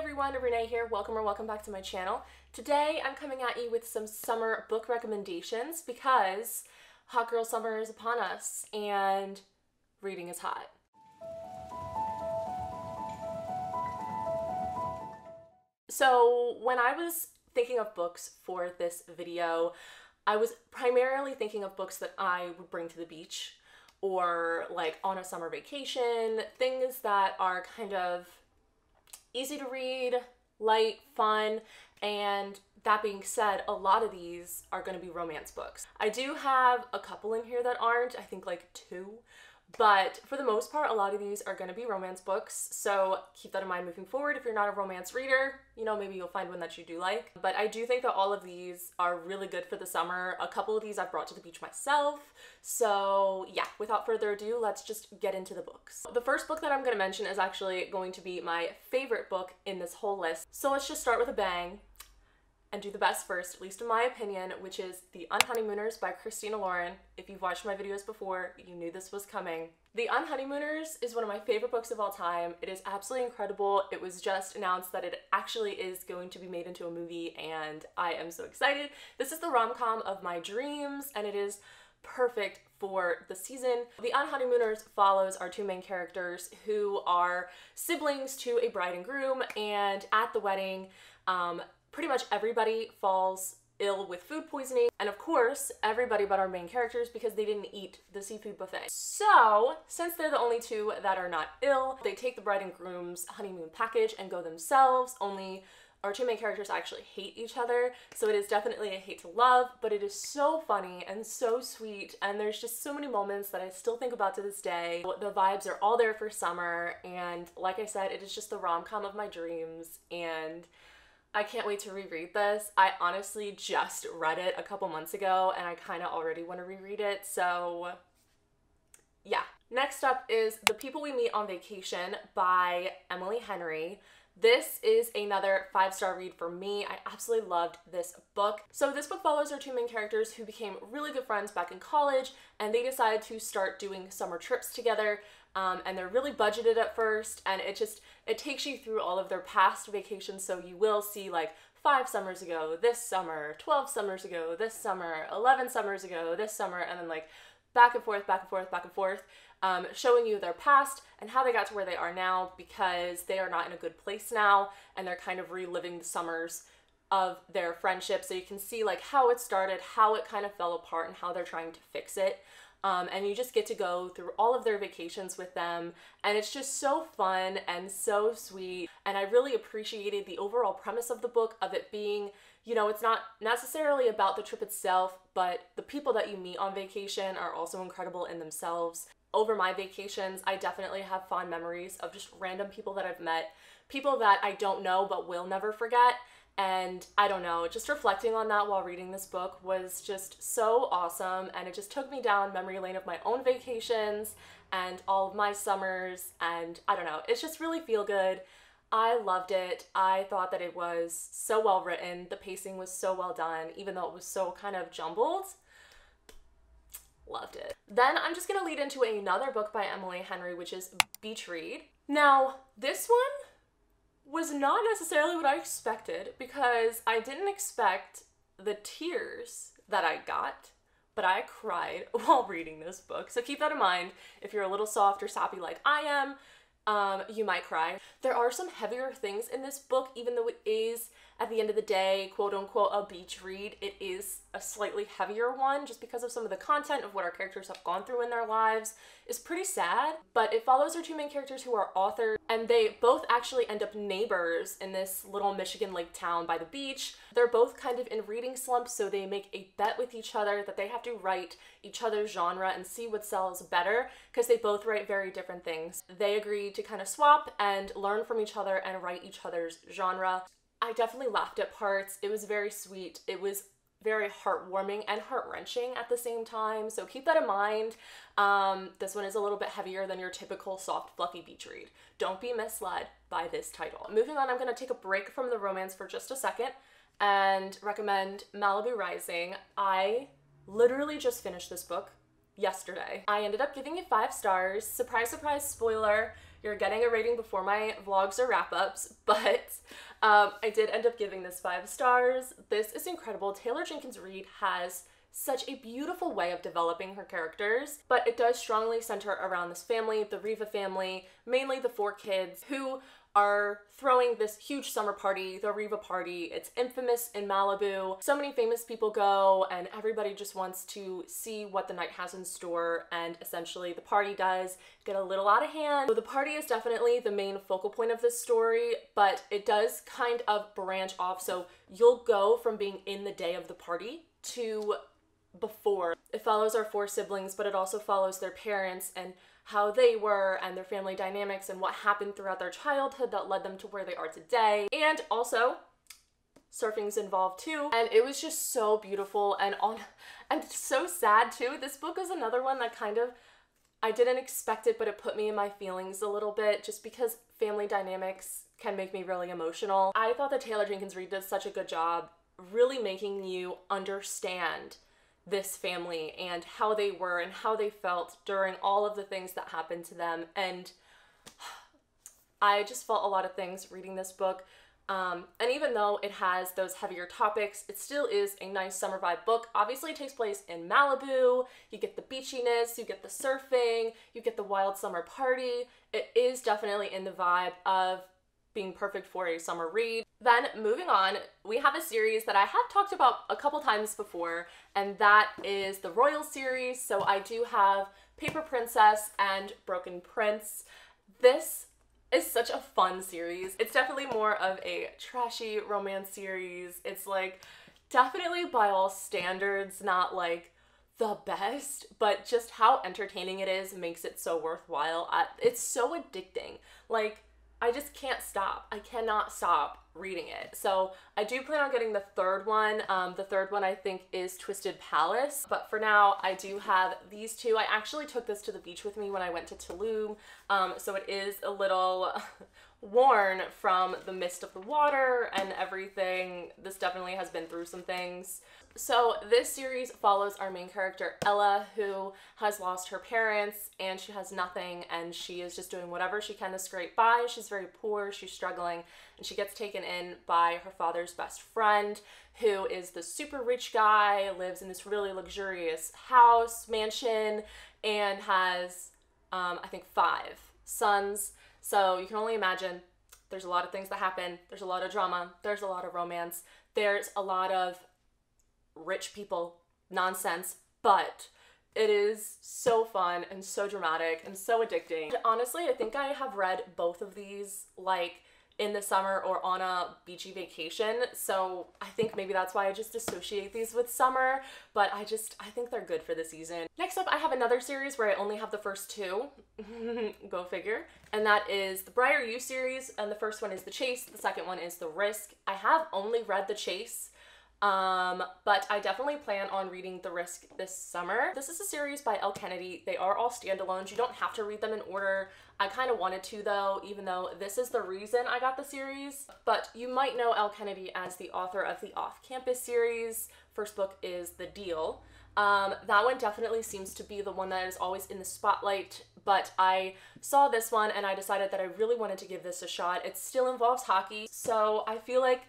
everyone, Renee here. Welcome back to my channel. Today I'm coming at you with some summer book recommendations because hot girl summer is upon us and reading is hot. So when I was thinking of books for this video, I was primarily thinking of books that I would bring to the beach or like on a summer vacation, things that are kind of easy to read, light, fun, and that being said, a lot of these are going to be romance books. I do have a couple in here that aren't, I think like 2, but for the most part, a lot of these are going to be romance books, so keep that in mind moving forward. If you're not a romance reader, you know, maybe you'll find one that you do like. But I do think that all of these are really good for the summer. A couple of these I've brought to the beach myself. So yeah, without further ado, let's just get into the books. The first book that I'm going to mention is actually going to be my favorite book in this whole list. So let's just start with a bang and do the best first, at least in my opinion, which is The Unhoneymooners by Christina Lauren. If you've watched my videos before, you knew this was coming. The Unhoneymooners is one of my favorite books of all time. It is absolutely incredible. It was just announced that it actually is going to be made into a movie, and I am so excited. This is the rom-com of my dreams, and it is perfect for the season. The Unhoneymooners follows our 2 main characters who are siblings to a bride and groom, and at the wedding, pretty much everybody falls ill with food poisoning, and of course everybody but our main characters because they didn't eat the seafood buffet. So since they're the only 2 that are not ill, they take the bride and groom's honeymoon package and go themselves, only our 2 main characters actually hate each other, so it is definitely a hate to love, but it is so funny and so sweet, and there's just so many moments that I still think about to this day. The vibes are all there for summer, and like I said, it is just the rom-com of my dreams, and I can't wait to reread this. I honestly just read it a couple months ago and I kind of already want to reread it, so yeah. Next up is The People We Meet on Vacation by Emily Henry. This is another 5-star read for me. I absolutely loved this book. So this book follows our 2 main characters who became really good friends back in college, and they decided to start doing summer trips together. And they're really budgeted at first, and it takes you through all of their past vacations, so you will see like 5 summers ago this summer, 12 summers ago this summer, 11 summers ago this summer, and then like back and forth, showing you their past and how they got to where they are now, because they are not in a good place now, and they're kind of reliving the summers of their friendship, so you can see like how it started, how it kind of fell apart, and how they're trying to fix it. And you just get to go through all of their vacations with them, and it's just so fun and so sweet. And I really appreciated the overall premise of the book, of it being, you know, it's not necessarily about the trip itself, but the people that you meet on vacation are also incredible in themselves. Over my vacations, I definitely have fond memories of just random people that I've met, people that I don't know but will never forget. And I don't know, just reflecting on that while reading this book was just so awesome, and it just took me down memory lane of my own vacations and all of my summers, and I don't know, it's just really feel good. I loved it. I thought that it was so well written. The pacing was so well done, even though it was so kind of jumbled. Loved it. Then I'm just gonna lead into another book by Emily Henry, which is Beach Read. Now, this one was not necessarily what I expected, because I didn't expect the tears that I got, but I cried while reading this book. So keep that in mind. If you're a little soft or sappy like I am, you might cry. There are some heavier things in this book, even though it is, at the end of the day, quote unquote, a beach read. It is a slightly heavier one just because of some of the content of what our characters have gone through in their lives. Is pretty sad, but it follows our 2 main characters who are authors, and they both actually end up neighbors in this little Michigan lake town by the beach. They're both kind of in reading slumps, so they make a bet with each other that they have to write each other's genre and see what sells better, because they both write very different things. They agree to kind of swap and learn from each other and write each other's genre. I definitely laughed at parts. It was very sweet. It was very heartwarming and heart-wrenching at the same time, so keep that in mind. This one is a little bit heavier than your typical soft, fluffy beach read. Don't be misled by this title. Moving on, I'm going to take a break from the romance for just a second and recommend Malibu Rising. I literally just finished this book yesterday. I ended up giving it 5 stars. Surprise, surprise, spoiler. You're getting a rating before my vlogs or wrap-ups, but I did end up giving this 5 stars. This is incredible. Taylor Jenkins Reid has such a beautiful way of developing her characters, but it does strongly center around this family, the Riva family, mainly the 4 kids who are throwing this huge summer party, the Riva party. It's infamous in Malibu. So many famous people go and everybody just wants to see what the night has in store, and essentially the party does get a little out of hand. So the party is definitely the main focal point of this story, but it does kind of branch off. So you'll go from being in the day of the party to before. It follows our 4 siblings, but it also follows their parents and how they were and their family dynamics and what happened throughout their childhood that led them to where they are today. And also surfing's involved too, and it was just so beautiful and so sad too. This book is another one that kind of, I didn't expect it, but it put me in my feelings a little bit just because family dynamics can make me really emotional. I thought that Taylor Jenkins Reid did such a good job really making you understand this family and how they were and how they felt during all of the things that happened to them. And I just felt a lot of things reading this book. And even though it has those heavier topics, it still is a nice summer vibe book. Obviously it takes place in Malibu. You get the beachiness, you get the surfing, you get the wild summer party. It is definitely in the vibe of being perfect for a summer read. Then moving on, we have a series that I have talked about a couple times before, and that is the Royal series. So I do have Paper Princess and Broken Prince. This is such a fun series. It's definitely more of a trashy romance series. It's like definitely by all standards not like the best, but just how entertaining it is makes it so worthwhile. It's so addicting. Like, I just can't stop. I cannot stop reading it. So I do plan on getting the 3rd one. The 3rd one I think is Twisted Palace. But for now, I do have these 2. I actually took this to the beach with me when I went to Tulum. So it is a little worn from the mist of the water and everything. This definitely has been through some things. So this series follows our main character, Ella, who has lost her parents and she has nothing, and she is just doing whatever she can to scrape by. She's very poor, she's struggling, and she gets taken in by her father's best friend, who is the super rich guy, lives in this really luxurious house, mansion, and has, I think 5 sons. So you can only imagine there's a lot of things that happen. There's a lot of drama. There's a lot of romance. There's a lot of rich people nonsense, but it is so fun and so dramatic and so addicting. And honestly, I think I have read both of these like in the summer or on a beachy vacation, so I think maybe that's why I just associate these with summer, but I think they're good for the season. Next up, I have another series where I only have the first 2, go figure, and that is the Briar U series, and the first one is The Chase, the second one is The Risk. I have only read The Chase, but I definitely plan on reading The Risk this summer. This is a series by Elle Kennedy. They are all standalones. You don't have to read them in order. I kind of wanted to though, even though this is the reason I got the series. But you might know Elle Kennedy as the author of the Off-Campus series. First book is The Deal. That one definitely seems to be the one that is always in the spotlight, but I saw this one and I decided that I really wanted to give this a shot. It still involves hockey, so I feel like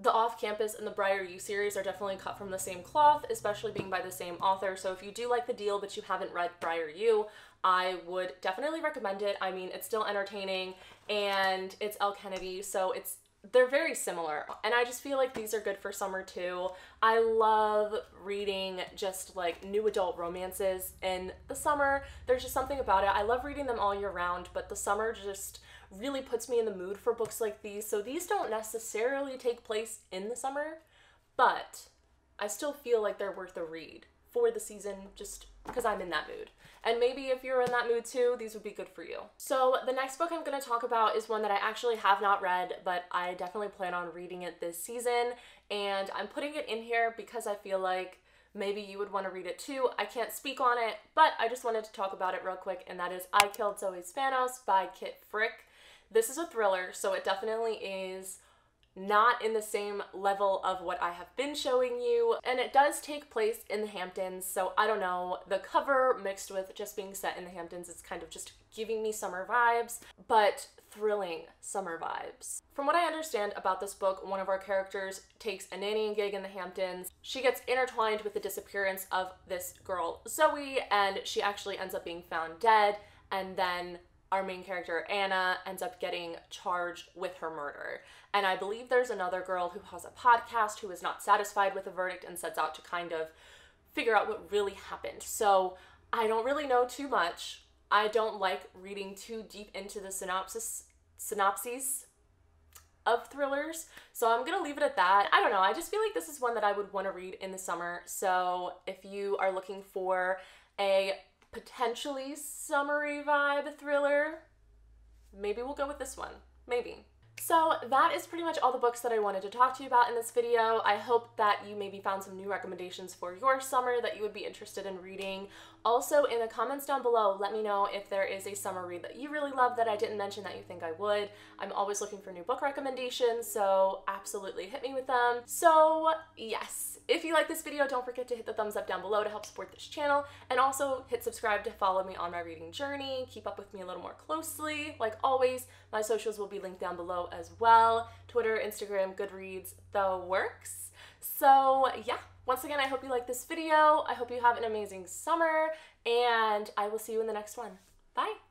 the Off-Campus and the Briar U series are definitely cut from the same cloth, especially being by the same author. So if you do like The Deal but you haven't read Briar U, I would definitely recommend it. I mean, it's still entertaining and it's Elle Kennedy, so they're very similar. And I just feel like these are good for summer too. I love reading just like new adult romances in the summer. There's just something about it. I love reading them all year round, but the summer just really puts me in the mood for books like these. So these don't necessarily take place in the summer, but I still feel like they're worth a read for the season just because I'm in that mood. And maybe if you're in that mood too, these would be good for you. So the next book I'm going to talk about is one that I actually have not read, but I definitely plan on reading it this season. And I'm putting it in here because I feel like maybe you would want to read it too. I can't speak on it, but I just wanted to talk about it real quick, and that is I Killed Zoe Spanos by Kit Frick. This is a thriller, so it definitely is not in the same level of what I have been showing you, and it does take place in the Hamptons, so I don't know, the cover mixed with just being set in the Hamptons is kind of just giving me summer vibes, but thrilling summer vibes. From what I understand about this book, one of our characters takes a nannying gig in the Hamptons. She gets intertwined with the disappearance of this girl, Zoe, and she actually ends up being found dead, and then our main character, Anna, ends up getting charged with her murder. And I believe there's another girl who has a podcast who is not satisfied with the verdict and sets out to kind of figure out what really happened. So I don't really know too much. I don't like reading too deep into the synopses of thrillers, so I'm gonna leave it at that. I don't know, I just feel like this is one that I would want to read in the summer, so if you are looking for a potentially summery vibe thriller, maybe we'll go with this one. Maybe. So that is pretty much all the books that I wanted to talk to you about in this video. I hope that you maybe found some new recommendations for your summer that you would be interested in reading. Also, in the comments down below, let me know if there is a summer read that you really love that I didn't mention that you think I would. I'm always looking for new book recommendations, so absolutely hit me with them. So yes, if you like this video, don't forget to hit the thumbs up down below to help support this channel, and also hit subscribe to follow me on my reading journey, keep up with me a little more closely. Like always, my socials will be linked down below as well. Twitter, Instagram, Goodreads, the works. So yeah, once again, I hope you like this video. I hope you have an amazing summer, and I will see you in the next one. Bye!